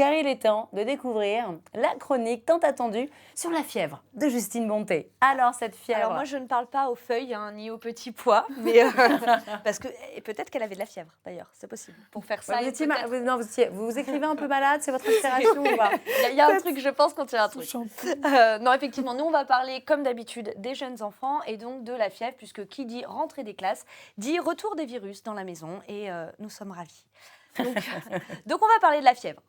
car il est temps de découvrir la chronique tant attendue sur la fièvre de Justine Bonté. Alors, cette fièvre... Alors moi, je ne parle pas aux feuilles ni aux petits pois, mais parce que et peut-être qu'elle avait de la fièvre, d'ailleurs, c'est possible. Pour faire ça, vous vous écrivez un peu malade, c'est votre inspiration ou pas? Il y a un truc, je pense, quand il y a un truc. Non, effectivement, nous, on va parler, comme d'habitude, des jeunes enfants et donc de la fièvre, puisque qui dit rentrée des classes, dit retour des virus dans la maison, et nous sommes ravis. Donc on va parler de la fièvre.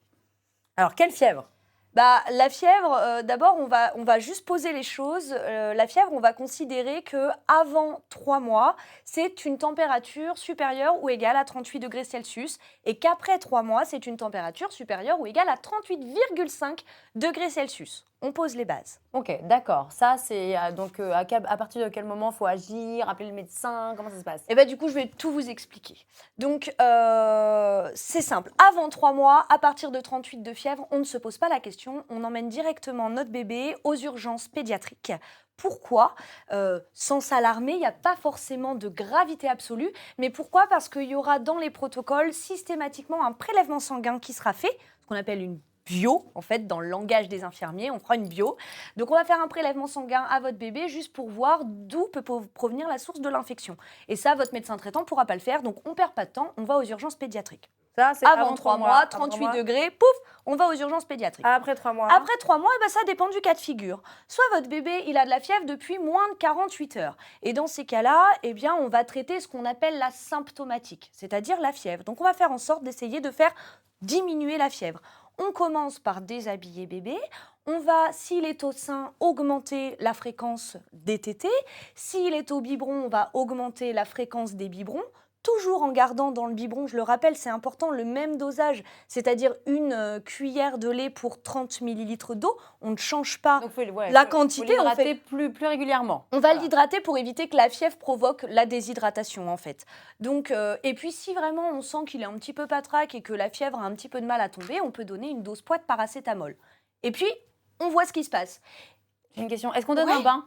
Alors, quelle fièvre? La fièvre, d'abord, on va juste poser les choses. La fièvre, on va considérer qu'avant 3 mois, c'est une température supérieure ou égale à 38 degrés Celsius et qu'après 3 mois, c'est une température supérieure ou égale à 38,5 degrés Celsius. On pose les bases. Ok, d'accord. Ça, c'est donc à partir de quel moment il faut agir, appeler le médecin, comment ça se passe? Et du coup, je vais tout vous expliquer. Donc, c'est simple. Avant 3 mois, à partir de 38 de fièvre, on ne se pose pas la question. On emmène directement notre bébé aux urgences pédiatriques. Pourquoi? Sans s'alarmer, il n'y a pas forcément de gravité absolue. Mais pourquoi? Parce qu'il y aura dans les protocoles systématiquement un prélèvement sanguin qui sera fait, ce qu'on appelle une bio, en fait, dans le langage des infirmiers, on fera une bio. Donc, on va faire un prélèvement sanguin à votre bébé juste pour voir d'où peut provenir la source de l'infection. Et ça, votre médecin traitant ne pourra pas le faire, donc on ne perd pas de temps, on va aux urgences pédiatriques. Ça, c'est avant 3 mois, 38 degrés, pouf, on va aux urgences pédiatriques. Après 3 mois? Après 3 mois, ça dépend du cas de figure. Soit votre bébé, il a de la fièvre depuis moins de 48 heures. Et dans ces cas-là, on va traiter ce qu'on appelle la symptomatique, c'est-à-dire la fièvre. Donc, on va faire en sorte d'essayer de faire diminuer la fièvre. On commence par déshabiller bébé. On va, s'il est au sein, augmenter la fréquence des tétés. S'il est au biberon, on va augmenter la fréquence des biberons. Toujours en gardant dans le biberon, je le rappelle, c'est important, le même dosage, c'est-à-dire une cuillère de lait pour 30 ml d'eau. On ne change pas la quantité. On l'hydrater plus régulièrement. On va l'hydrater pour éviter que la fièvre provoque la déshydratation, en fait. Donc, et puis, si vraiment on sent qu'il est un petit peu patraque et que la fièvre a un petit peu de mal à tomber, on peut donner une dose poids de paracétamol. Et puis, on voit ce qui se passe. J'ai une question, est-ce qu'on donne un bain?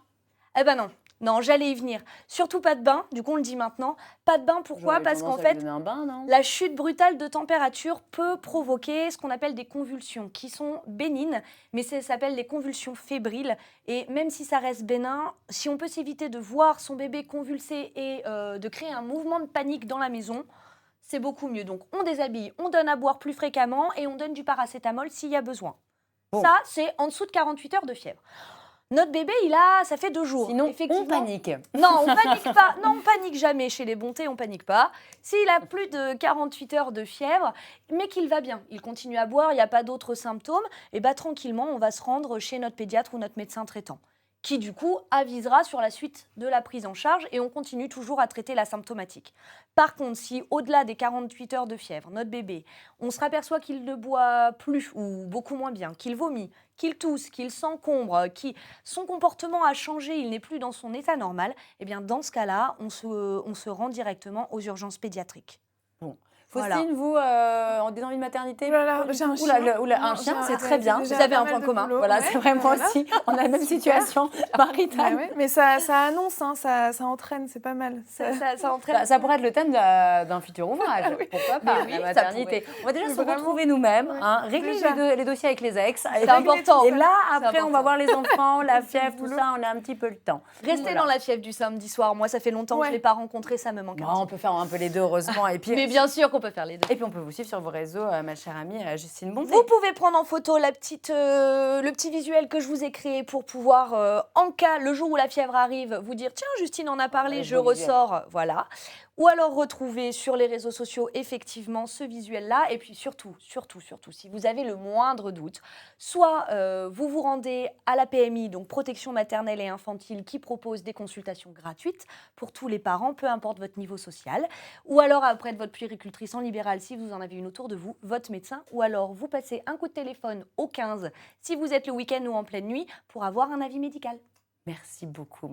Eh ben non. Non, j'allais y venir. Surtout pas de bain, du coup on le dit maintenant. Pas de bain, pourquoi? Parce qu'en fait, la chute brutale de température peut provoquer ce qu'on appelle des convulsions, qui sont bénignes, mais ça s'appelle des convulsions fébriles. Et même si ça reste bénin, si on peut s'éviter de voir son bébé convulser et de créer un mouvement de panique dans la maison, c'est beaucoup mieux. Donc on déshabille, on donne à boire plus fréquemment et on donne du paracétamol s'il y a besoin. Bon. Ça, c'est en dessous de 48 heures de fièvre. Notre bébé, ça fait 2 jours. Sinon, on panique. Non, on panique pas. Non, on panique jamais. Chez les Bontés, on panique pas. S'il a plus de 48 heures de fièvre, mais qu'il va bien, il continue à boire, il n'y a pas d'autres symptômes, et tranquillement, on va se rendre chez notre pédiatre ou notre médecin traitant, qui du coup avisera sur la suite de la prise en charge et on continue toujours à traiter la symptomatique. Par contre, si au-delà des 48 heures de fièvre, notre bébé, on se raperçoit qu'il ne boit plus ou beaucoup moins bien, qu'il vomit, qu'il tousse, qu'il s'encombre, son comportement a changé, il n'est plus dans son état normal, dans ce cas-là, on se rend directement aux urgences pédiatriques. Bon. Faustine, vous, en des envies de maternité? J'ai un chien. Un chien, c'est très bien. Vous avez un point commun. Voilà, c'est vraiment aussi. On a la même situation maritale. Mais ça annonce, ça entraîne, c'est pas mal. Ça entraîne. Ça pourrait être le thème d'un futur ouvrage. Pourquoi pas, la maternité. On va déjà se retrouver nous-mêmes, régler les dossiers avec les ex. C'est important. Et là, après, on va voir les enfants, la fièvre, tout ça, on a un petit peu le temps. Restez dans la fièvre du samedi soir. Moi, ça fait longtemps que je ne l'ai pas rencontré, ça me manque un petit peu. On peut faire un peu les deux, heureusement. Mais bien sûr qu'on peut faire les deux. Et puis on peut vous suivre sur vos réseaux, ma chère amie Justine Bonté. Vous pouvez prendre en photo le petit visuel que je vous ai créé pour pouvoir, en cas, le jour où la fièvre arrive, vous dire tiens, Justine en a parlé, je ressors, voilà. Ou alors retrouver sur les réseaux sociaux effectivement ce visuel-là. Et puis surtout, si vous avez le moindre doute, soit vous vous rendez à la PMI, donc Protection maternelle et infantile, qui propose des consultations gratuites pour tous les parents, peu importe votre niveau social. Ou alors auprès de votre puéricultrice en libéral, si vous en avez une autour de vous, votre médecin. Ou alors vous passez un coup de téléphone au 15 si vous êtes le week-end ou en pleine nuit pour avoir un avis médical. Merci beaucoup.